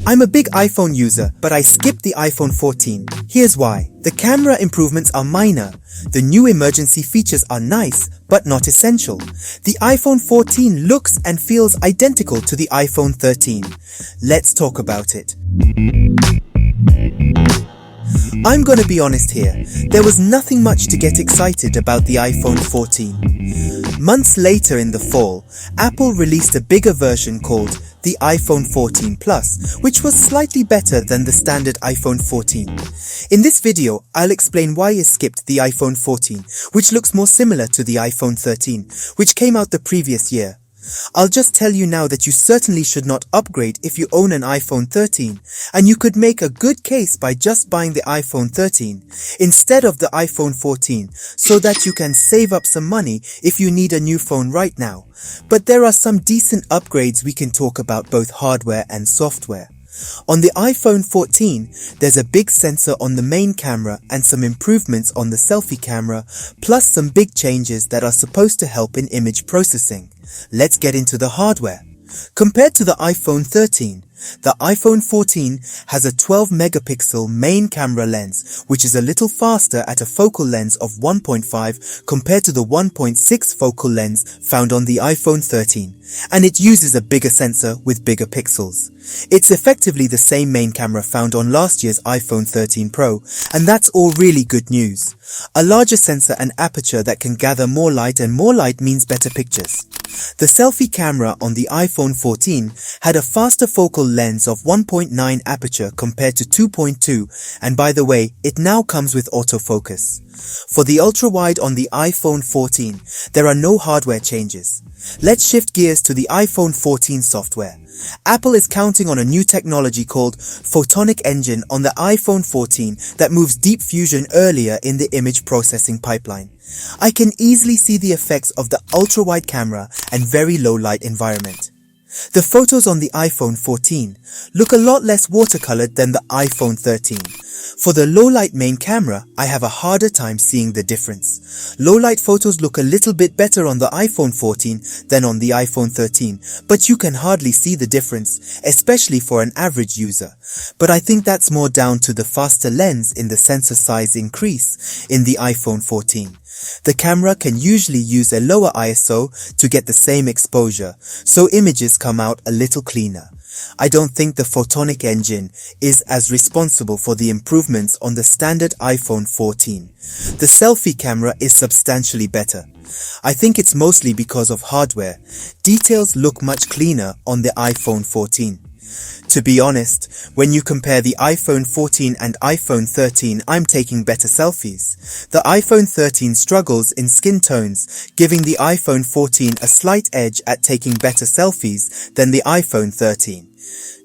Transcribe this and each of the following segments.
I'm a big iPhone user, but I skipped the iPhone 14. Here's why. The camera improvements are minor. The new emergency features are nice, but not essential. The iPhone 14 looks and feels identical to the iPhone 13. Let's talk about it. I'm gonna be honest here, there was nothing much to get excited about the iPhone 14. Months later in the fall, Apple released a bigger version called the iPhone 14 Plus, which was slightly better than the standard iPhone 14. In this video, I'll explain why I skipped the iPhone 14, which looks more similar to the iPhone 13, which came out the previous year. I'll just tell you now that you certainly should not upgrade if you own an iPhone 13, and you could make a good case by just buying the iPhone 13 instead of the iPhone 14 so that you can save up some money if you need a new phone right now. But there are some decent upgrades we can talk about, both hardware and software. On the iPhone 14, there's a big sensor on the main camera and some improvements on the selfie camera, plus some big changes that are supposed to help in image processing. Let's get into the hardware. Compared to the iPhone 13, the iPhone 14 has a 12 megapixel main camera lens, which is a little faster at a focal length of 1.5 compared to the 1.6 focal length found on the iPhone 13, and it uses a bigger sensor with bigger pixels. It's effectively the same main camera found on last year's iPhone 13 Pro, and that's all really good news. A larger sensor and aperture that can gather more light, and more light means better pictures. The selfie camera on the iPhone 14 had a faster focal lens of 1.9 aperture compared to 2.2, and by the way, it now comes with autofocus. For the ultra-wide on the iPhone 14, there are no hardware changes. Let's shift gears to the iPhone 14 software. Apple is counting on a new technology called Photonic Engine on the iPhone 14 that moves deep fusion earlier in the image processing pipeline. I can easily see the effects of the ultra-wide camera and very low light environment. The photos on the iPhone 14 look a lot less watercolored than the iPhone 13. For the low-light main camera, I have a harder time seeing the difference. Low-light photos look a little bit better on the iPhone 14 than on the iPhone 13, but you can hardly see the difference, especially for an average user. But I think that's more down to the faster lens in the sensor size increase in the iPhone 14. The camera can usually use a lower ISO to get the same exposure, so images come out a little cleaner. I don't think the Photonic Engine is as responsible for the improvements on the standard iPhone 14. The selfie camera is substantially better. I think it's mostly because of hardware. Details look much cleaner on the iPhone 14. To be honest, when you compare the iPhone 14 and iPhone 13, I'm taking better selfies. The iPhone 13 struggles in skin tones, giving the iPhone 14 a slight edge at taking better selfies than the iPhone 13.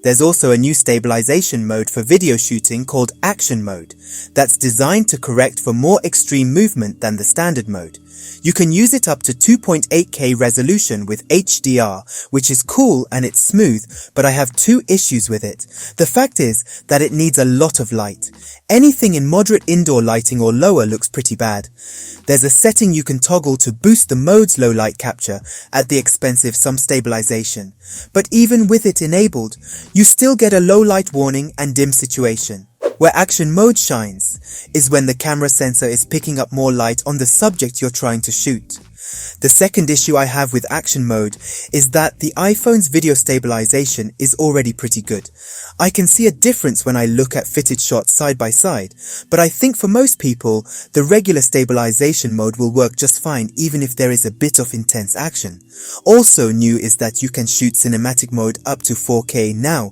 There's also a new stabilization mode for video shooting called Action Mode that's designed to correct for more extreme movement than the standard mode. You can use it up to 2.8K resolution with HDR, which is cool and it's smooth, but I have two issues with it. The fact is that it needs a lot of light. Anything in moderate indoor lighting or lower looks pretty bad. There's a setting you can toggle to boost the mode's low light capture at the expense of some stabilization. But even with it enabled, you still get a low light warning and dim situation. Where Action Mode shines is when the camera sensor is picking up more light on the subject you're trying to shoot. The second issue I have with Action Mode is that the iPhone's video stabilization is already pretty good. I can see a difference when I look at fitted shots side by side, but I think for most people, the regular stabilization mode will work just fine even if there is a bit of intense action. Also new is that you can shoot cinematic mode up to 4K now.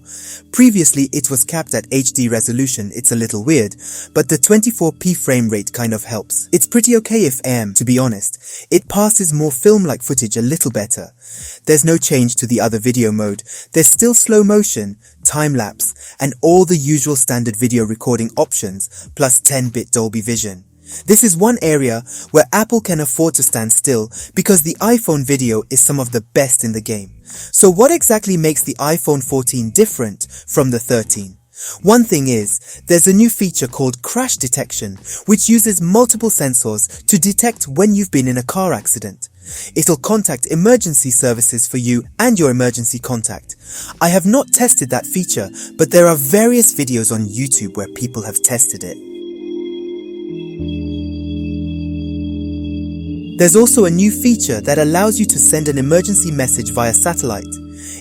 Previously it was capped at HD resolution. It's a little weird, but the 24p frame rate kind of helps. It's pretty okay if to be honest. It passes more film-like footage a little better. There's no change to the other video mode. There's still slow motion, time-lapse, and all the usual standard video recording options, plus 10-bit Dolby Vision. This is one area where Apple can afford to stand still because the iPhone video is some of the best in the game. So what exactly makes the iPhone 14 different from the 13? One thing is, there's a new feature called crash detection, which uses multiple sensors to detect when you've been in a car accident. It'll contact emergency services for you and your emergency contact, I have not tested that feature, but there are various videos on YouTube where people have tested it. There's also a new feature that allows you to send an emergency message via satellite.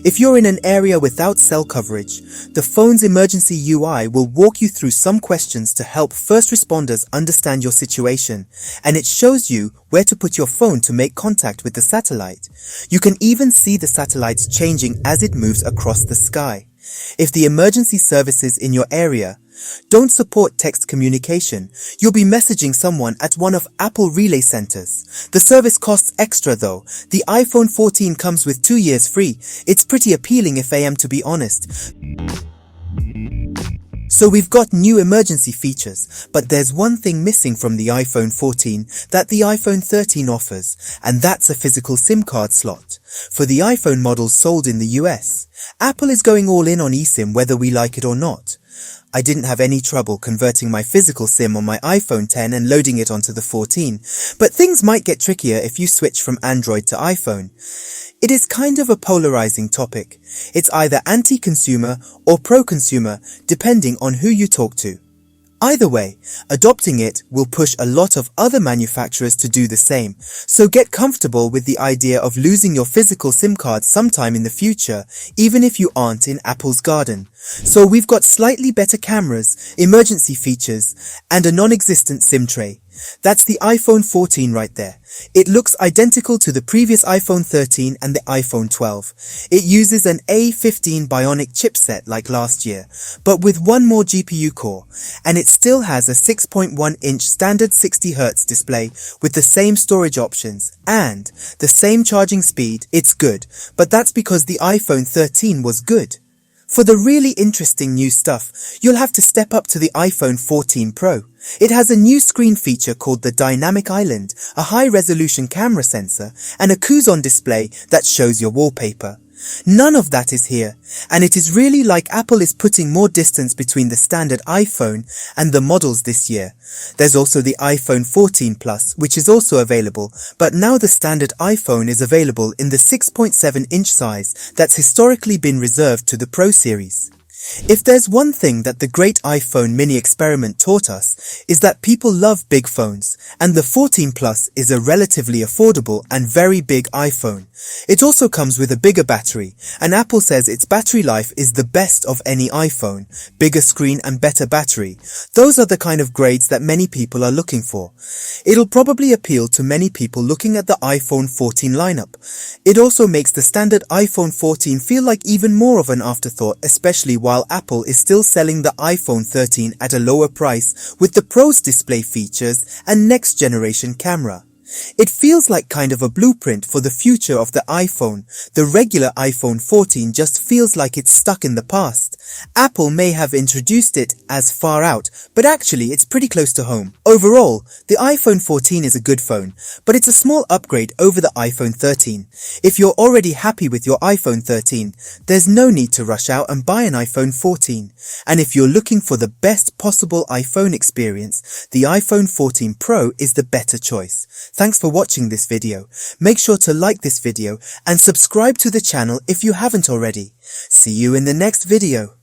If you're in an area without cell coverage, the phone's emergency UI will walk you through some questions to help first responders understand your situation, and it shows you where to put your phone to make contact with the satellite. You can even see the satellites changing as it moves across the sky. If the emergency services in your area don't support text communication, you'll be messaging someone at one of Apple relay centers. The service costs extra though. The iPhone 14 comes with 2 years free. It's pretty appealing if I am to be honest. So we've got new emergency features, but there's one thing missing from the iPhone 14 that the iPhone 13 offers, and that's a physical SIM card slot. For the iPhone models sold in the US, Apple is going all in on eSIM whether we like it or not. I didn't have any trouble converting my physical SIM on my iPhone 10 and loading it onto the 14, but things might get trickier if you switch from Android to iPhone. It is kind of a polarizing topic. It's either anti-consumer or pro-consumer, depending on who you talk to. Either way, adopting it will push a lot of other manufacturers to do the same, so get comfortable with the idea of losing your physical SIM card sometime in the future, even if you aren't in Apple's garden. So we've got slightly better cameras, emergency features, and a non-existent SIM tray. That's the iPhone 14 right there. It looks identical to the previous iPhone 13 and the iPhone 12. It uses an A15 Bionic chipset like last year, but with one more GPU core, and it still has a 6.1-inch standard 60Hz display with the same storage options and the same charging speed. It's good, but that's because the iPhone 13 was good. For the really interesting new stuff, you'll have to step up to the iPhone 14 Pro. It has a new screen feature called the Dynamic Island, a high-resolution camera sensor, and a Kuzon display that shows your wallpaper. None of that is here, and it is really like Apple is putting more distance between the standard iPhone and the models this year. There's also the iPhone 14 Plus, which is also available, but now the standard iPhone is available in the 6.7-inch size that's historically been reserved to the Pro series. If there's one thing that the great iPhone mini experiment taught us, is that people love big phones, and the 14 Plus is a relatively affordable and very big iPhone. It also comes with a bigger battery, and Apple says its battery life is the best of any iPhone, bigger screen and better battery. Those are the kind of grades that many people are looking for. It'll probably appeal to many people looking at the iPhone 14 lineup. It also makes the standard iPhone 14 feel like even more of an afterthought, especially while Apple is still selling the iPhone 13 at a lower price with the Pro's display features and next generation camera. It feels like kind of a blueprint for the future of the iPhone. The regular iPhone 14 just feels like it's stuck in the past. Apple may have introduced it as far out, but actually it's pretty close to home. Overall, the iPhone 14 is a good phone, but it's a small upgrade over the iPhone 13. If you're already happy with your iPhone 13, there's no need to rush out and buy an iPhone 14. And if you're looking for the best possible iPhone experience, the iPhone 14 Pro is the better choice. Thanks for watching this video. Make sure to like this video and subscribe to the channel if you haven't already. See you in the next video.